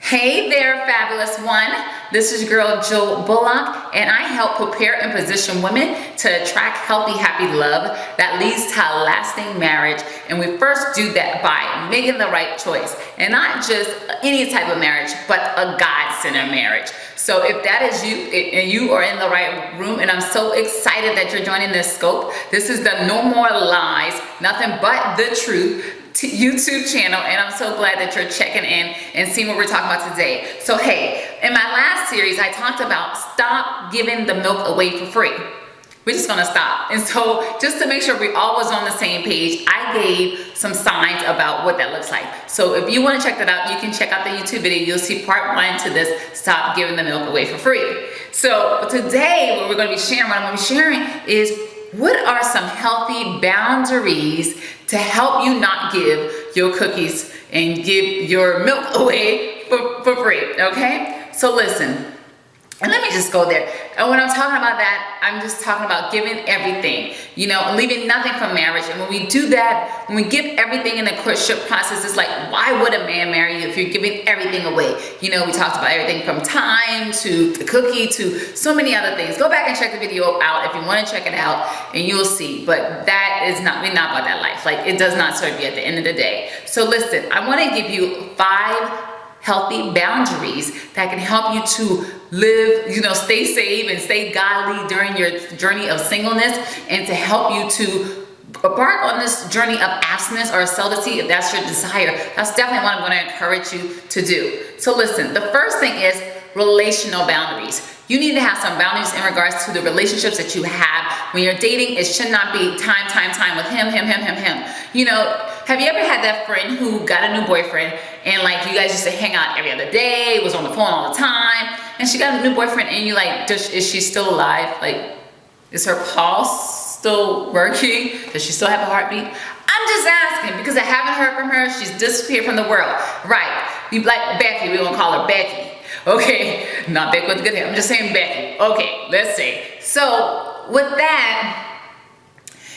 Hey there, fabulous one. This is your girl, Jill Bullock, and I help prepare and position women to attract healthy, happy love that leads to a lasting marriage. And we first do that by making the right choice, and not just any type of marriage, but a God-centered marriage. So if that is you, and you are in the right room, and I'm so excited that you're joining this scope. This is the No More Lies, Nothing But the Truth YouTube channel, and I'm so glad that you're checking in and seeing what we're talking about today. So hey, in my last series I talked about stop giving the milk away for free. We're just gonna stop. And so just to make sure we all was on the same page, I gave some signs about what that looks like. So if you want to check that out, you can check out the YouTube video. You'll see part 1 to this, stop giving the milk away for free. So today what we're going to be sharing, what I'm going to be sharing is what are some healthy boundaries to help you not give your cookies and give your milk away for free, okay? So listen, and let me just go there. And when I'm talking about that, I'm just talking about giving everything, you know, leaving nothing for marriage. And when we do that, when we give everything in the courtship process, it's like, why would a man marry you if you're giving everything away? You know, we talked about everything from time to the cookie to so many other things. Go back and check the video out if you want to check it out, and you'll see. But that is not, we're not about that life. Like, it does not serve you at the end of the day. So listen, I want to give you 5 healthy boundaries that can help you to live, you know, stay safe and stay godly during your journey of singleness, and to help you to embark on this journey of abstinence or celibacy if that's your desire. That's definitely what I'm going to encourage you to do. So listen, the first thing is relational boundaries. You need to have some boundaries in regards to the relationships that you have. When you're dating, it should not be time with him. You know, have you ever had that friend who got a new boyfriend and like you guys used to hang out every other day, was on the phone all the time, and she got a new boyfriend and you like, is she still alive? Like, is her pulse still working? Does she still have a heartbeat? I'm just asking because I haven't heard from her. She's disappeared from the world. Right. You like Becky, we gonna call her Becky. Okay, not Becky with the good hair. I'm just saying Becky. Okay, let's see. So with that,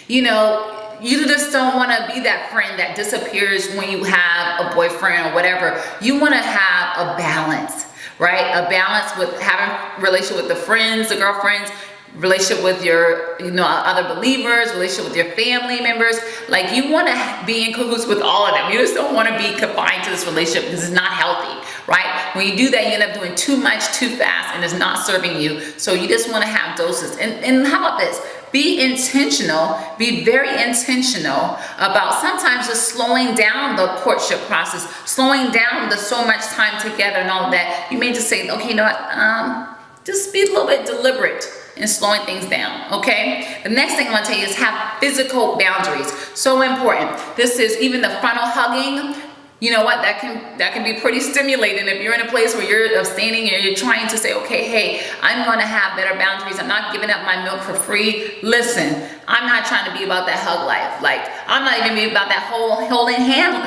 you know, you just don't want to be that friend that disappears when you have a boyfriend or whatever. You want to have a balance, right? A balance with having a relationship with the friends, the girlfriends, relationship with your, you know, other believers, relationship with your family members. Like, you want to be in cahoots with all of them. You just don't want to be confined to this relationship because it's not healthy, right? When you do that, you end up doing too much too fast and it's not serving you. So you just want to have doses. And how about this? Be intentional, be very intentional about sometimes just slowing down the courtship process, slowing down the so much time together and all of that. You may just say, okay, you know what, just be a little bit deliberate in slowing things down, okay? The next thing I want to tell you is have physical boundaries. So important. This is even the frontal hugging. You know what, that can be pretty stimulating if you're in a place where you're abstaining and you're trying to say, okay, hey, I'm going to have better boundaries. I'm not giving up my milk for free. Listen, I'm not trying to be about that hug life. Like, I'm not even be about that whole holding hand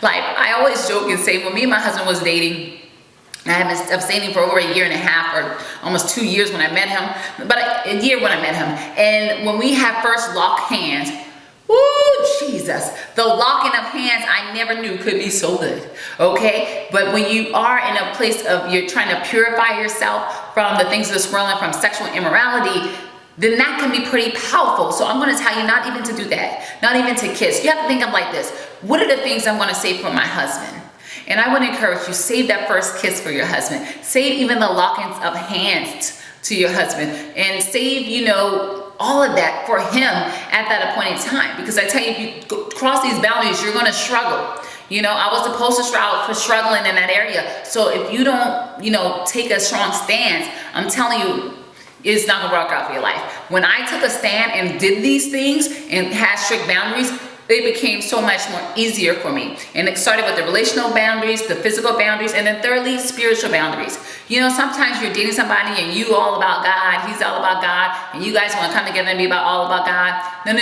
life. I always joke and say, when me and my husband was dating, I had been abstaining for over 1.5 years or almost 2 years when I met him, but a year when I met him. And when we had first locked hands, woo, Jesus, the locking of hands I never knew could be so good, okay? But when you are in a place of you're trying to purify yourself from the things of this world and from sexual immorality, then that can be pretty powerful. So I'm going to tell you not even to do that, not even to kiss. You have to think of like this. What are the things I'm going to say for my husband? And I would encourage you, save that first kiss for your husband. Save even the lockings of hands to your husband. And save, you know, all of that for him at that appointed time. Because I tell you, if you cross these boundaries, you're going to struggle. You know, I was supposed to struggling in that area. So if you don't, you know, take a strong stance, I'm telling you, it's not going to work out for your life. When I took a stand and did these things and had strict boundaries, it became so much more easier for me. And it started with the relational boundaries, the physical boundaries, and then thirdly, spiritual boundaries. You know, sometimes you're dating somebody and you all about God, he's all about God, and you guys want to come together and be all about God. No.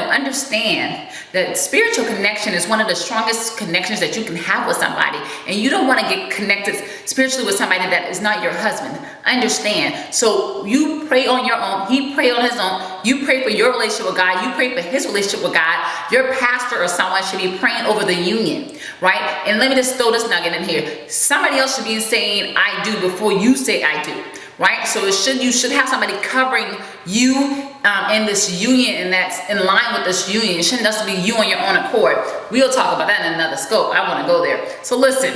Understand that spiritual connection is one of the strongest connections that you can have with somebody. And you don't want to get connected spiritually with somebody that is not your husband. Understand. So you pray on your own. He pray on his own. You pray for your relationship with God. You pray for his relationship with God. Your pastor or someone should be praying over the union, right? And let me just throw this nugget in here. Somebody else should be saying I do before you say I do, right? So you should have somebody covering you in this union, and that's in line with this union. It shouldn't just be you on your own accord. We'll talk about that in another scope. I want to go there. So listen,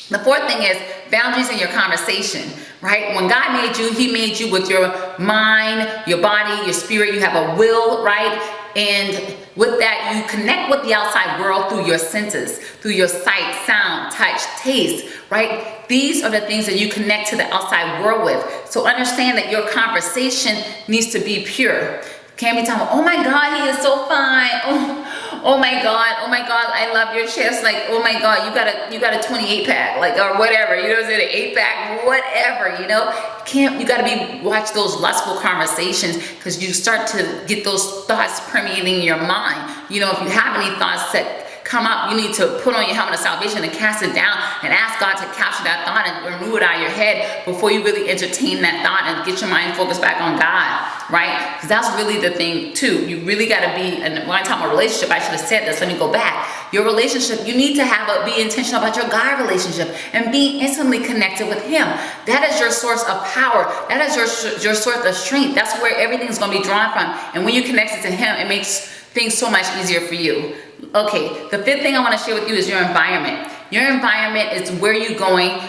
the fourth thing is boundaries in your conversation, right? When God made you, he made you with your mind, your body, your spirit. You have a will, right? And with that, you connect with the outside world through your senses, through your sight, sound, touch, taste, right? These are the things that you connect to the outside world with. So understand that your conversation needs to be pure. Can't be talking, oh my God, he is so fine. Oh my God, I love your chest. Like, oh my God, you got a 28 pack, like, or whatever, you know, is it an 8 pack, whatever, you know. You gotta watch those lustful conversations, because you start to get those thoughts permeating your mind. You know, if you have any thoughts that come up, you need to put on your helmet of salvation and cast it down and ask God to capture that thought and remove it out of your head before you really entertain that thought, and get your mind focused back on God, right? Because that's really the thing too. You really got to be, and when I talk about relationship, I should have said this, let me go back. Your relationship, you need to be intentional about your God relationship and be instantly connected with him. That is your source of power. That is your source of strength. That's where everything's going to be drawn from. And when you connect it to him, it makes things so much easier for you. Okay, the fifth thing I want to share with you is your environment. Your environment is where you're going,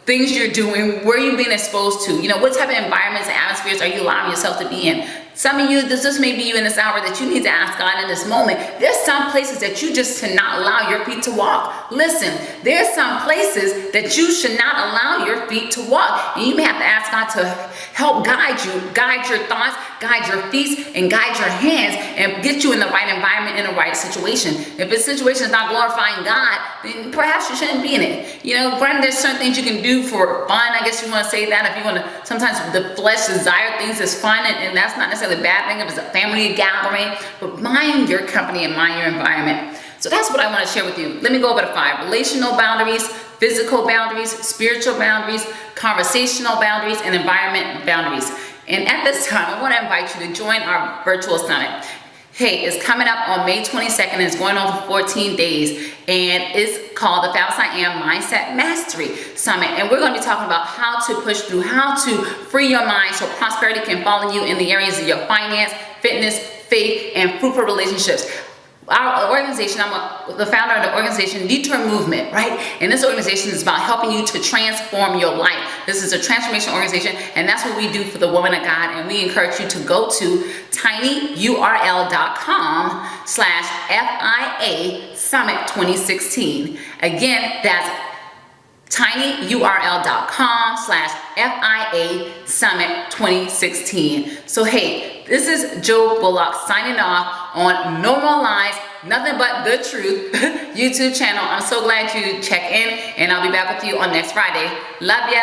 things you're doing, where you're being exposed to. You know, what type of environments and atmospheres are you allowing yourself to be in? Some of you, this may be you in this hour that you need to ask God in this moment. There's some places that you just cannot allow your feet to walk. Listen, there's some places that you should not allow your feet to walk. And you may have to ask God to help guide you, guide your thoughts, guide your feet, and guide your hands, and get you in the right environment, in the right situation. If the situation is not glorifying God, then perhaps you shouldn't be in it. You know, granted, there's certain things you can do for fun. I guess you want to say that. If you want to, sometimes the flesh desire things as fun, and that's not necessarily a bad thing if it's a family gathering, but mind your company and mind your environment. So that's what I want to share with you. Let me go over the 5. Relational boundaries, physical boundaries, spiritual boundaries, conversational boundaries, and environment boundaries. And at this time, I want to invite you to join our virtual summit. Hey, it's coming up on May 22nd, and it's going on for 14 days, and it's called the Fabulous I Am Mindset Mastery Summit. And we're going to be talking about how to push through, how to free your mind so prosperity can follow you in the areas of your finance, fitness, faith, and fruitful relationships. Our organization, I'm the founder of the organization Detour Movement, right? And this organization is about helping you to transform your life. This is a transformation organization, and that's what we do for the woman of God. And we encourage you to go to tinyurl.com/FIA Summit 2016. Again, that's tinyurl.com/FIA Summit 2016. So hey, this is Joe Bullock signing off on No More Lies, Nothing But the Truth YouTube channel. I'm so glad you check in, and I'll be back with you on next Friday. Love ya.